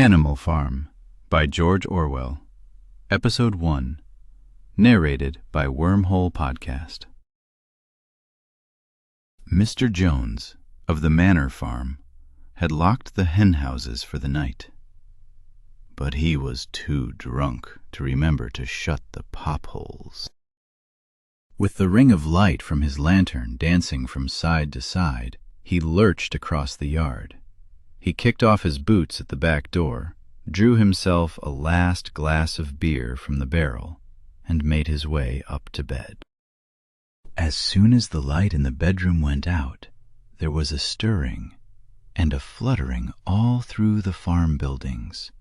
Animal Farm by George Orwell. Episode 1. Narrated by Wormhole Podcast. Mr. Jones, of the Manor Farm, had locked the hen houses for the night. But he was too drunk to remember to shut the pop-holes. With the ring of light from his lantern dancing from side to side, he lurched across the yard. He kicked off his boots at the back door, drew himself a last glass of beer from the barrel, and made his way up to bed. As soon as the light in the bedroom went out, there was a stirring and a fluttering all through the farm buildings.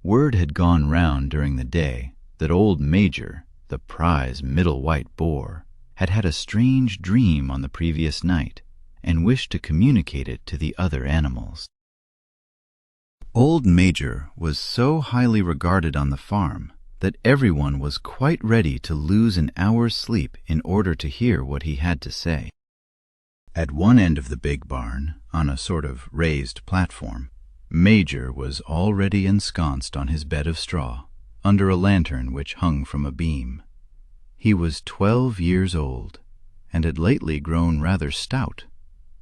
Word had gone round during the day that old Major, the prize middle white boar, had had a strange dream on the previous night, and wished to communicate it to the other animals. Old Major was so highly regarded on the farm that everyone was quite ready to lose an hour's sleep in order to hear what he had to say. At one end of the big barn, on a sort of raised platform, Major was already ensconced on his bed of straw, under a lantern which hung from a beam. He was 12 years old, and had lately grown rather stout,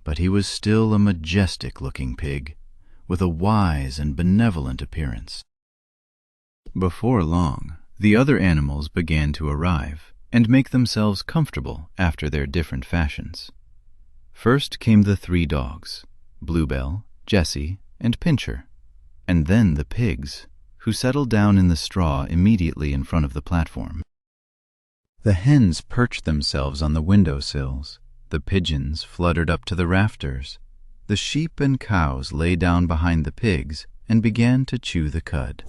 but he was still a majestic-looking pig, with a wise and benevolent appearance. Before long, the other animals began to arrive, and make themselves comfortable after their different fashions. First came the 3 dogs, Bluebell, Jessie, and Pincher, and then the pigs, who settled down in the straw immediately in front of the platform. The hens perched themselves on the window-sills, the pigeons fluttered up to the rafters, the sheep and cows lay down behind the pigs and began to chew the cud.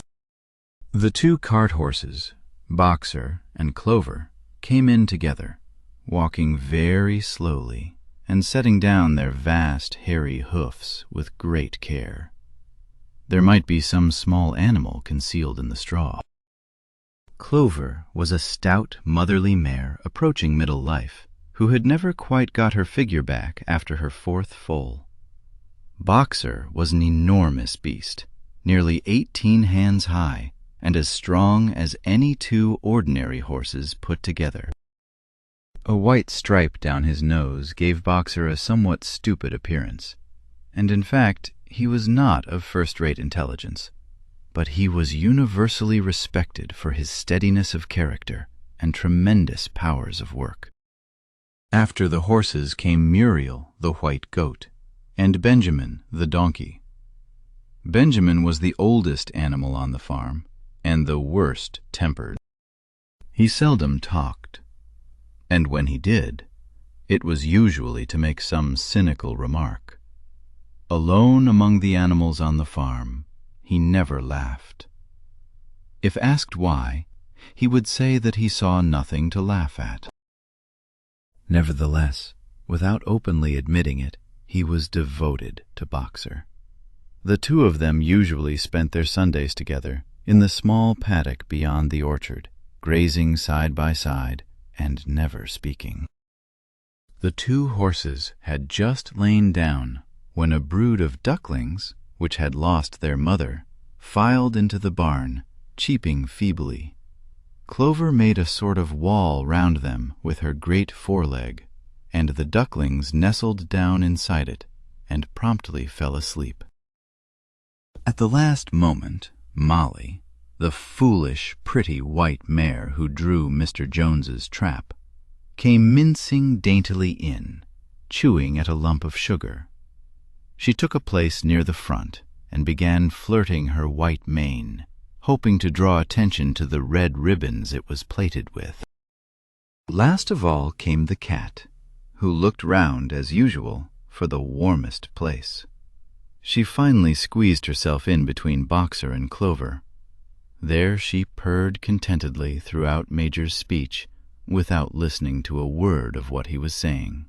The 2 cart horses, Boxer and Clover, came in together, walking very slowly and setting down their vast hairy hoofs with great care. There might be some small animal concealed in the straw. Clover was a stout, motherly mare approaching middle life, who had never quite got her figure back after her 4th foal. Boxer was an enormous beast, nearly 18 hands high, and as strong as any 2 ordinary horses put together. A white stripe down his nose gave Boxer a somewhat stupid appearance, and in fact he was not of first-rate intelligence, but he was universally respected for his steadiness of character and tremendous powers of work. After the horses came Muriel, the white goat, and Benjamin, the donkey. Benjamin was the oldest animal on the farm, and the worst-tempered. He seldom talked, and when he did, it was usually to make some cynical remark. Alone among the animals on the farm, he never laughed. If asked why, he would say that he saw nothing to laugh at. Nevertheless, without openly admitting it, he was devoted to Boxer. The 2 of them usually spent their Sundays together in the small paddock beyond the orchard, grazing side by side and never speaking. The 2 horses had just lain down when a brood of ducklings, which had lost their mother, filed into the barn, cheeping feebly. Clover made a sort of wall round them with her great foreleg, and the ducklings nestled down inside it and promptly fell asleep. At the last moment, Molly, the foolish, pretty white mare who drew Mr. Jones's trap, came mincing daintily in, chewing at a lump of sugar. She took a place near the front and began flirting her white mane, hoping to draw attention to the red ribbons it was plaited with. Last of all came the cat, who looked round, as usual, for the warmest place. She finally squeezed herself in between Boxer and Clover. There she purred contentedly throughout Major's speech, without listening to a word of what he was saying.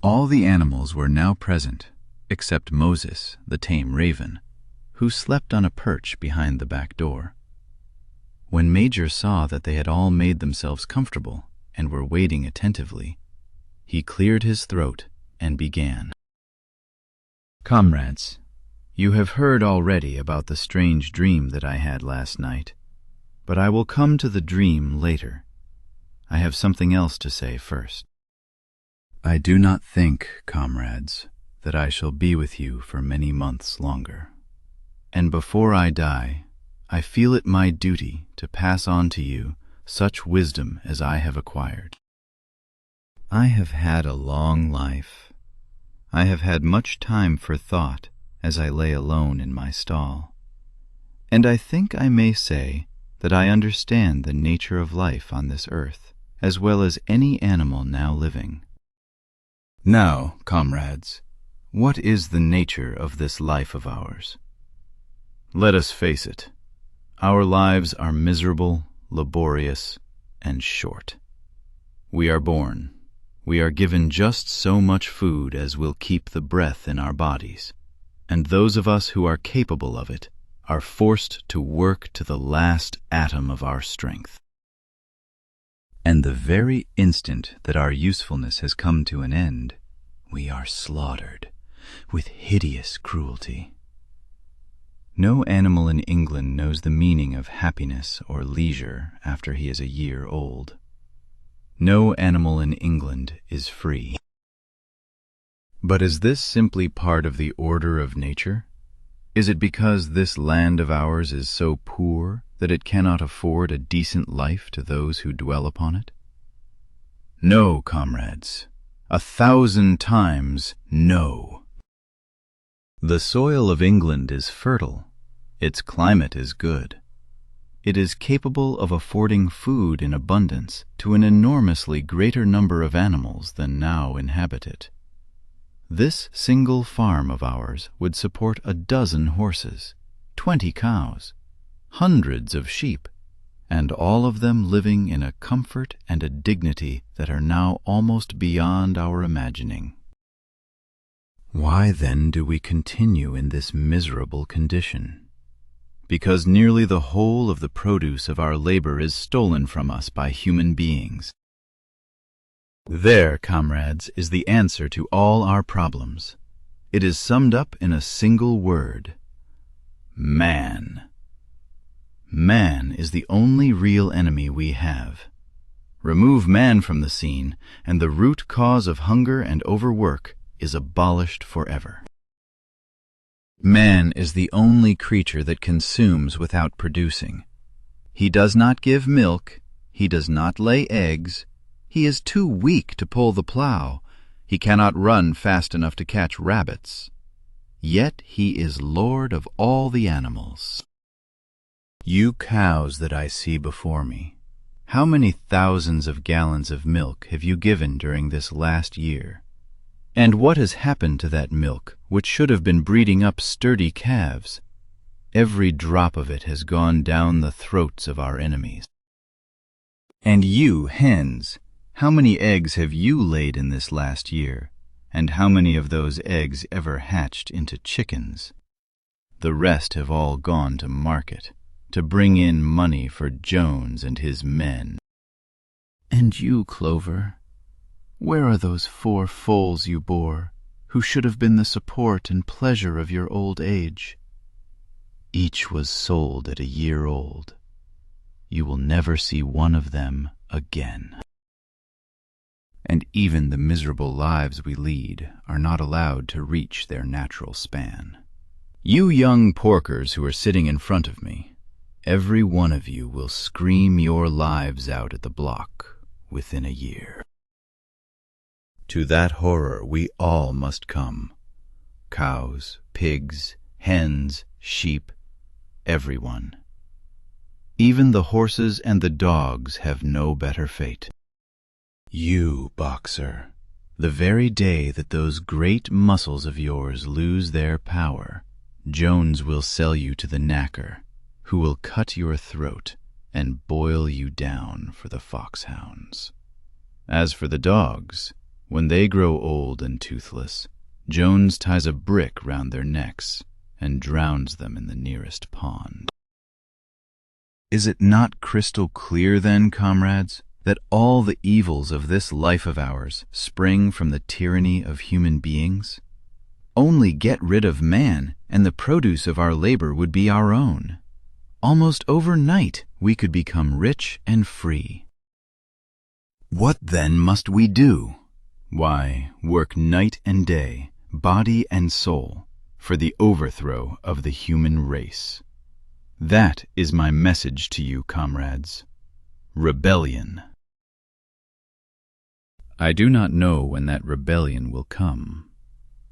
All the animals were now present, except Moses, the tame raven, who slept on a perch behind the back door. When Major saw that they had all made themselves comfortable and were waiting attentively, he cleared his throat and began. "Comrades, You have heard already about the strange dream that I had last night, but I will come to the dream later. I have something else to say first. I do not think, comrades, that I shall be with you for many months longer. And before I die, I feel it my duty to pass on to you such wisdom as I have acquired. I have had a long life. I have had much time for thought as I lay alone in my stall. And I think I may say that I understand the nature of life on this earth, as well as any animal now living. Now, comrades, what is the nature of this life of ours? Let us face it. Our lives are miserable, laborious, and short. We are born. We are given just so much food as will keep the breath in our bodies, and those of us who are capable of it are forced to work to the last atom of our strength. And the very instant that our usefulness has come to an end, we are slaughtered with hideous cruelty. No animal in England knows the meaning of happiness or leisure after he is a year old. No animal in England is free. But is this simply part of the order of nature? Is it because this land of ours is so poor that it cannot afford a decent life to those who dwell upon it? No, comrades, 1,000 times no. The soil of England is fertile. Its climate is good. It is capable of affording food in abundance to an enormously greater number of animals than now inhabit it. This single farm of ours would support 12 horses, 20 cows, hundreds of sheep, and all of them living in a comfort and a dignity that are now almost beyond our imagining. Why then do we continue in this miserable condition? Because nearly the whole of the produce of our labor is stolen from us by human beings. There, comrades, is the answer to all our problems. It is summed up in a single word: man. Man is the only real enemy we have. Remove man from the scene, and the root cause of hunger and overwork is abolished forever. Man is the only creature that consumes without producing. He does not give milk, he does not lay eggs, he is too weak to pull the plow, he cannot run fast enough to catch rabbits. Yet he is lord of all the animals. You cows that I see before me, how many thousands of gallons of milk have you given during this last year? And what has happened to that milk, which should have been breeding up sturdy calves? Every drop of it has gone down the throats of our enemies. And you, hens, how many eggs have you laid in this last year? And how many of those eggs ever hatched into chickens? The rest have all gone to market, to bring in money for Jones and his men. And you, Clover, where are those 4 foals you bore, who should have been the support and pleasure of your old age? Each was sold at a year old. You will never see one of them again. And even the miserable lives we lead are not allowed to reach their natural span. You young porkers who are sitting in front of me, every one of you will scream your lives out at the block within a year. To that horror we all must come. Cows, pigs, hens, sheep, everyone. Even the horses and the dogs have no better fate. You, boxer, the very day that those great muscles of yours lose their power, Jones will sell you to the knacker, who will cut your throat and boil you down for the foxhounds. As for the dogs, when they grow old and toothless, Jones ties a brick round their necks and drowns them in the nearest pond. Is it not crystal clear then, comrades, that all the evils of this life of ours spring from the tyranny of human beings? Only get rid of man, and the produce of our labor would be our own. Almost overnight, we could become rich and free. What then must we do? Why, work night and day, body and soul, for the overthrow of the human race. That is my message to you, comrades. Rebellion. I do not know when that rebellion will come.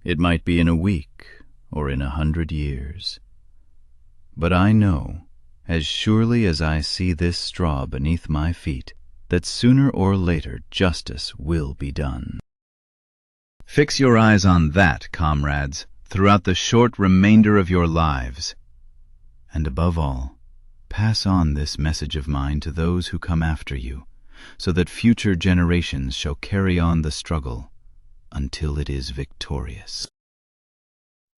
It might be in a week or in 100 years. But I know, as surely as I see this straw beneath my feet, that sooner or later justice will be done. Fix your eyes on that, comrades, throughout the short remainder of your lives. And above all, pass on this message of mine to those who come after you, so that future generations shall carry on the struggle until it is victorious.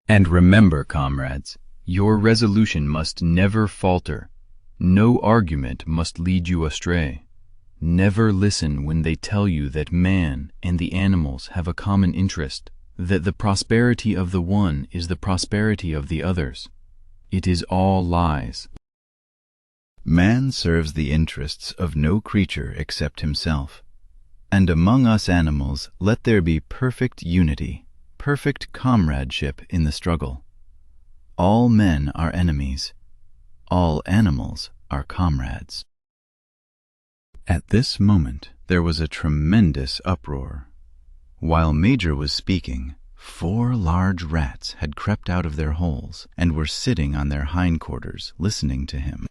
And remember, comrades, your resolution must never falter. No argument must lead you astray. Never listen when they tell you that man and the animals have a common interest, that the prosperity of the one is the prosperity of the others. It is all lies. Man serves the interests of no creature except himself. And among us animals let there be perfect unity, perfect comradeship in the struggle. All men are enemies. All animals are comrades. At this moment there was a tremendous uproar. While Major was speaking, 4 large rats had crept out of their holes and were sitting on their hindquarters listening to him.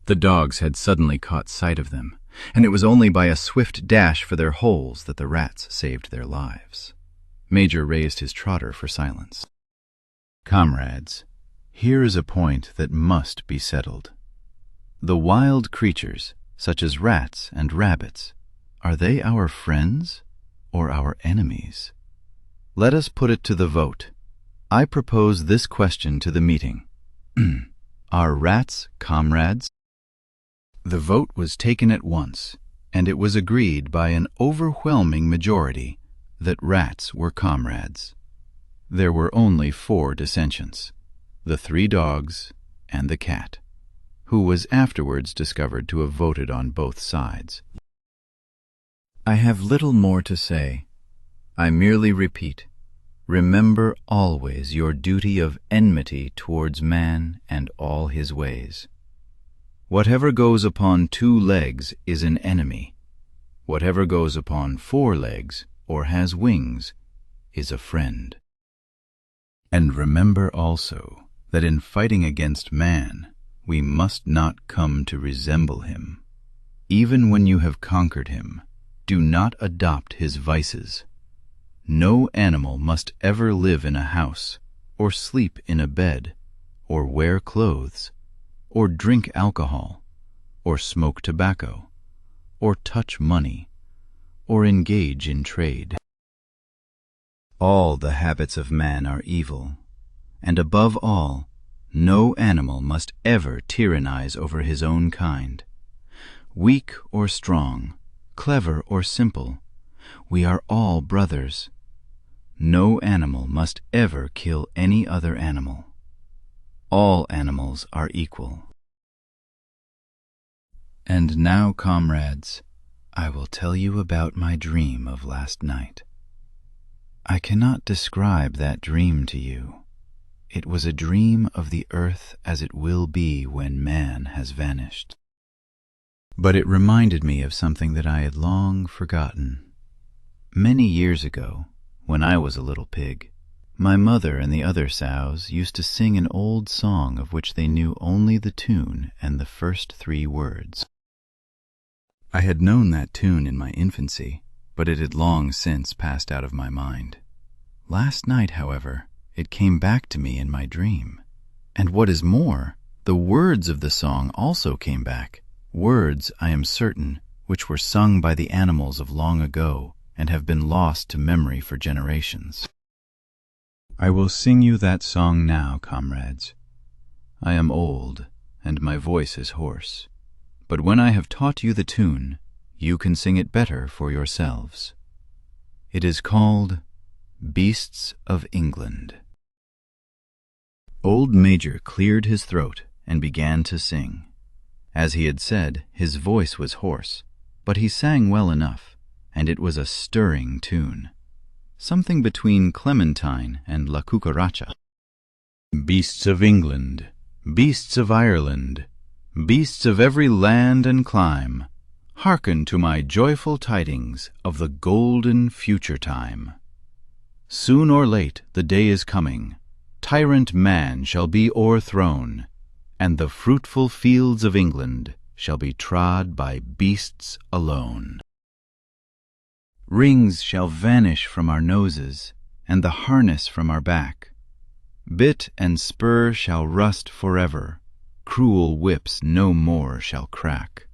The dogs had suddenly caught sight of them, and it was only by a swift dash for their holes that the rats saved their lives. Major raised his trotter for silence. Comrades, here is a point that must be settled. The wild creatures, such as rats and rabbits, are they our friends or our enemies? Let us put it to the vote. I propose this question to the meeting. Are rats comrades? The vote was taken at once, and it was agreed by an overwhelming majority that rats were comrades. There were only 4 dissensions, the 3 dogs and the cat, who was afterwards discovered to have voted on both sides. I have little more to say. I merely repeat, remember always your duty of enmity towards man and all his ways. Whatever goes upon 2 legs is an enemy. Whatever goes upon 4 legs or has wings is a friend. And remember also that in fighting against man, we must not come to resemble him. Even when you have conquered him, do not adopt his vices. No animal must ever live in a house, or sleep in a bed, or wear clothes, or drink alcohol, or smoke tobacco, or touch money, or engage in trade. All the habits of man are evil, and above all, no animal must ever tyrannize over his own kind. Weak or strong, clever or simple, we are all brothers. No animal must ever kill any other animal. All animals are equal. And now, comrades, I will tell you about my dream of last night. I cannot describe that dream to you. It was a dream of the earth as it will be when man has vanished. But it reminded me of something that I had long forgotten. Many years ago, when I was a little pig, my mother and the other sows used to sing an old song of which they knew only the tune and the first 3 words. I had known that tune in my infancy, but it had long since passed out of my mind. Last night, however, it came back to me in my dream. And what is more, the words of the song also came back, words, I am certain, which were sung by the animals of long ago and have been lost to memory for generations. I will sing you that song now, comrades. I am old, and my voice is hoarse, but when I have taught you the tune, you can sing it better for yourselves. It is called Beasts of England. Old Major cleared his throat and began to sing. As he had said, his voice was hoarse, but he sang well enough, and it was a stirring tune, something between Clementine and La Cucaracha. Beasts of England, beasts of Ireland, beasts of every land and clime, hearken to my joyful tidings of the golden future time. Soon or late the day is coming, tyrant man shall be o'erthrown, and the fruitful fields of England shall be trod by beasts alone. Rings shall vanish from our noses, and the harness from our back. Bit and spur shall rust forever, cruel whips no more shall crack.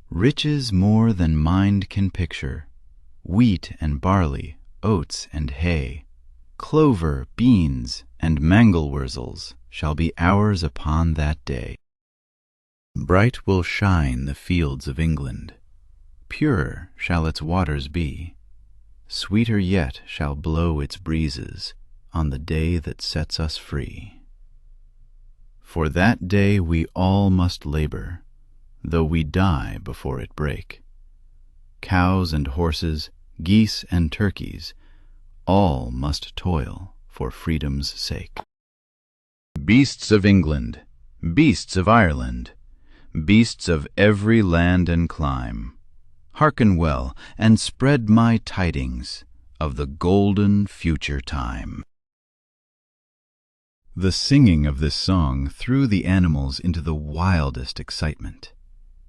Riches more than mind can picture, wheat and barley, oats and hay, clover, beans, and mangel-wurzels shall be ours upon that day. Bright will shine the fields of England, purer shall its waters be, sweeter yet shall blow its breezes on the day that sets us free. For that day we all must labor, though we die before it break. Cows and horses, geese and turkeys, all must toil for freedom's sake. Beasts of England, beasts of Ireland, beasts of every land and clime, hearken well and spread my tidings of the golden future time. The singing of this song threw the animals into the wildest excitement.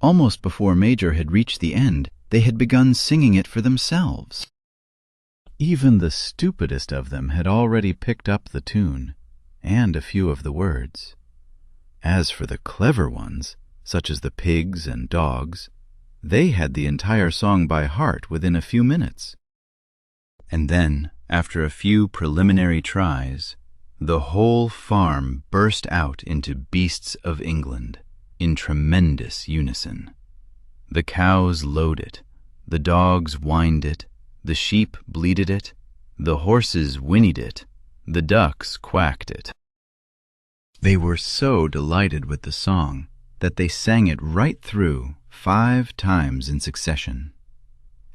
Almost before Major had reached the end, they had begun singing it for themselves. Even the stupidest of them had already picked up the tune, and a few of the words. As for the clever ones, such as the pigs and dogs, they had the entire song by heart within a few minutes. And then, after a few preliminary tries, the whole farm burst out into Beasts of England in tremendous unison. The cows lowed it, the dogs whined it, the sheep bleated it, the horses whinnied it, the ducks quacked it. They were so delighted with the song that they sang it right through 5 times in succession,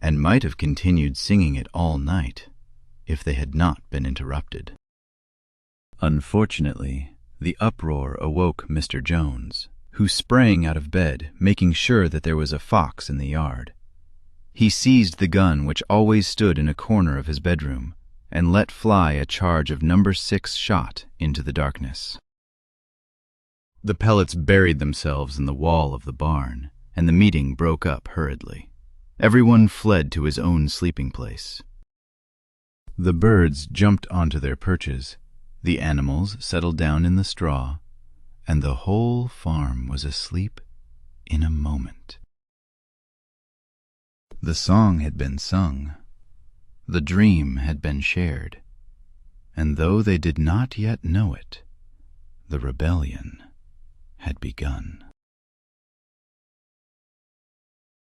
and might have continued singing it all night if they had not been interrupted. Unfortunately, the uproar awoke Mr. Jones, who sprang out of bed, making sure that there was a fox in the yard. He seized the gun which always stood in a corner of his bedroom and let fly a charge of No. 6 shot into the darkness. The pellets buried themselves in the wall of the barn, and the meeting broke up hurriedly. Everyone fled to his own sleeping place. The birds jumped onto their perches, the animals settled down in the straw, and the whole farm was asleep in a moment. The song had been sung, the dream had been shared, and though they did not yet know it, the rebellion had begun.